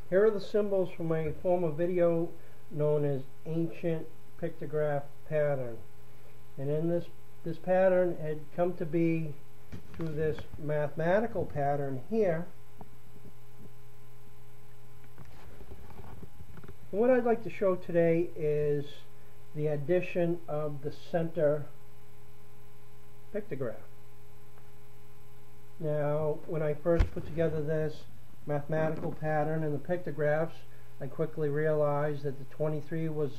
Here are the symbols from my former video known as ancient pictograph pattern. And in this pattern had come to be through this mathematical pattern here. And what I'd like to show today is the addition of the center pictograph. Now, when I first put together this mathematical pattern and the pictographs, I quickly realized that the 23 was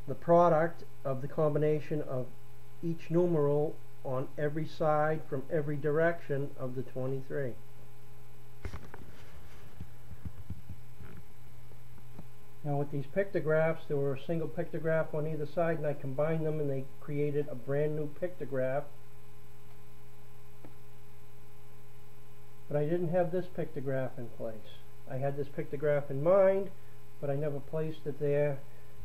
the product of the combination of each numeral on every side from every direction of the 23. Now with these pictographs, there were a single pictograph on either side, and I combined them and they created a brand new pictograph. But I didn't have this pictograph in place. I had this pictograph in mind, but I never placed it there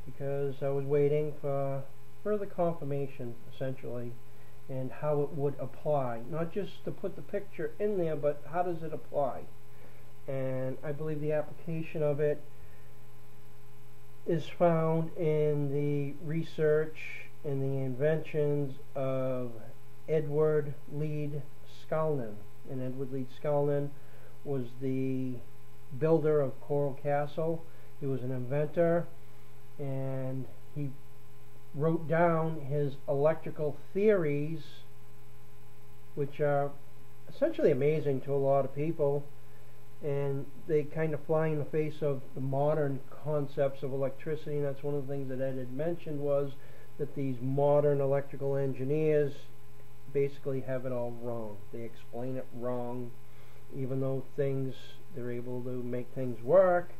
because I was waiting for further confirmation, essentially, and how it would apply. Not just to put the picture in there, but how does it apply? And I believe the application of it is found in the research and the inventions of Edward Lead Scullin. And Edward Lead Scullin was the builder of Coral Castle. He was an inventor, and he wrote down his electrical theories, which are essentially amazing to a lot of people, and they kind of fly in the face of the modern concepts of electricity. And that's one of the things that Ed had mentioned, was that these modern electrical engineers basically have it all wrong. They explain it wrong. Even though they're able to make things work,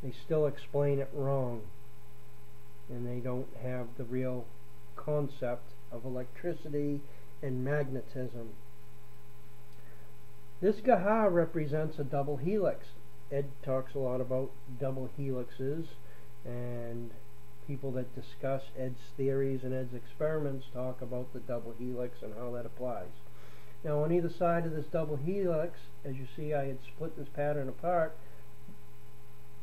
they still explain it wrong, and they don't have the real concept of electricity and magnetism. This Gaha represents a double helix. Ed talks a lot about double helixes, and people that discuss Ed's theories and Ed's experiments talk about the double helix and how that applies. Now on either side of this double helix, as you see, I had split this pattern apart.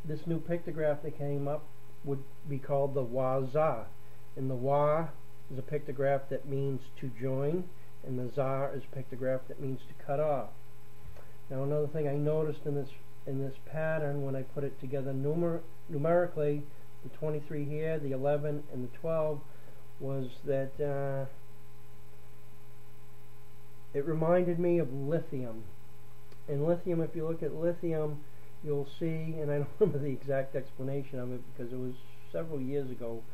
This new pictograph that came up would be called the Wa-Za. And the Wa is a pictograph that means to join, and the Za is a pictograph that means to cut off. Now another thing I noticed in this pattern, when I put it together numerically, the 23 here, the 11, and the 12, was that it reminded me of lithium. And lithium, if you look at lithium, you'll see, and I don't remember the exact explanation of it because it was several years ago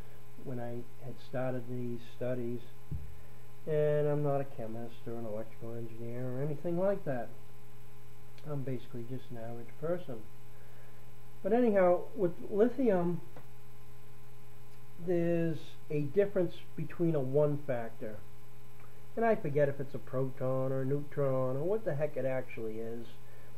when I had started these studies, and I'm not a chemist or an electrical engineer or anything like that. I'm basically just an average person. But anyhow, with lithium, there's a difference between a one factor, and I forget if it's a proton or a neutron or what the heck it actually is,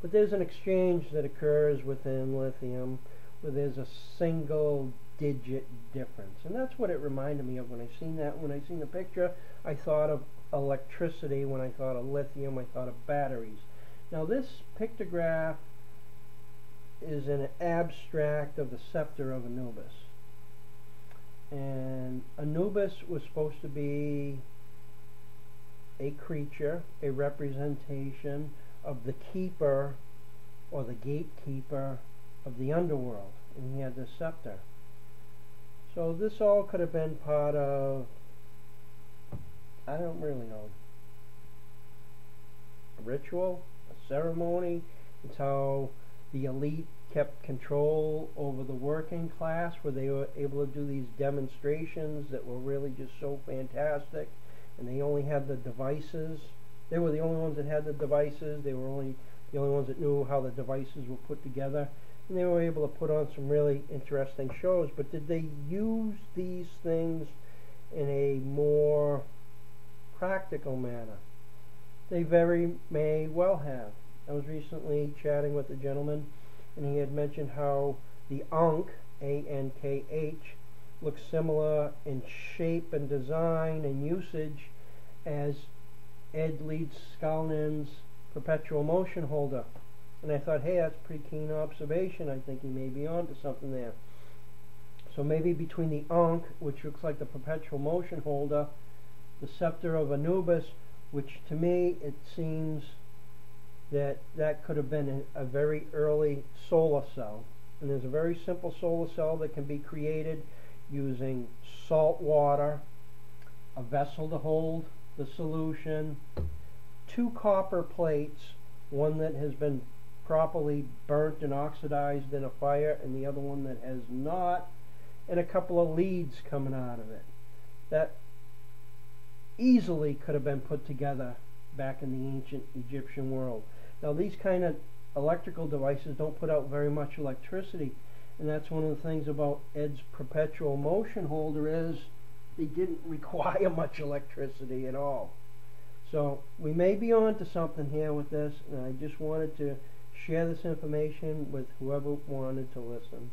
but there's an exchange that occurs within lithium where there's a single digit difference, and that's what it reminded me of when I seen that. When I seen the picture, I thought of electricity. When I thought of lithium, I thought of batteries. Now this pictograph is an abstract of the scepter of Anubis, and Anubis was supposed to be a creature, a representation of the keeper or the gatekeeper of the underworld, and he had this scepter. So this all could have been part of, I don't really know, a ritual, a ceremony. It's how the elite kept control over the working class, where they were able to do these demonstrations that were really just so fantastic, and they only had the devices. They were the only ones that had the devices. They were only the only ones that knew how the devices were put together, and they were able to put on some really interesting shows. But did they use these things in a more practical manner? They very may well have. I was recently chatting with a gentleman, and he had mentioned how the Ankh, A-N-K-H, looks similar in shape and design and usage as Ed Lead Scullin's perpetual motion holder. And I thought, hey, that's a pretty keen observation. I think he may be onto something there. So maybe between the Ankh, which looks like the perpetual motion holder, the scepter of Anubis, which to me it seems that that could have been a very early solar cell. And there's a very simple solar cell that can be created using salt water, a vessel to hold the solution, 2 copper plates, one that has been properly burnt and oxidized in a fire and the other one that has not, and a couple of leads coming out of it. That easily could have been put together back in the ancient Egyptian world. Now these kind of electrical devices don't put out very much electricity, and that's one of the things about Ed's perpetual motion holder is they didn't require much electricity at all. So we may be on to something here with this, and I just wanted to share this information with whoever wanted to listen.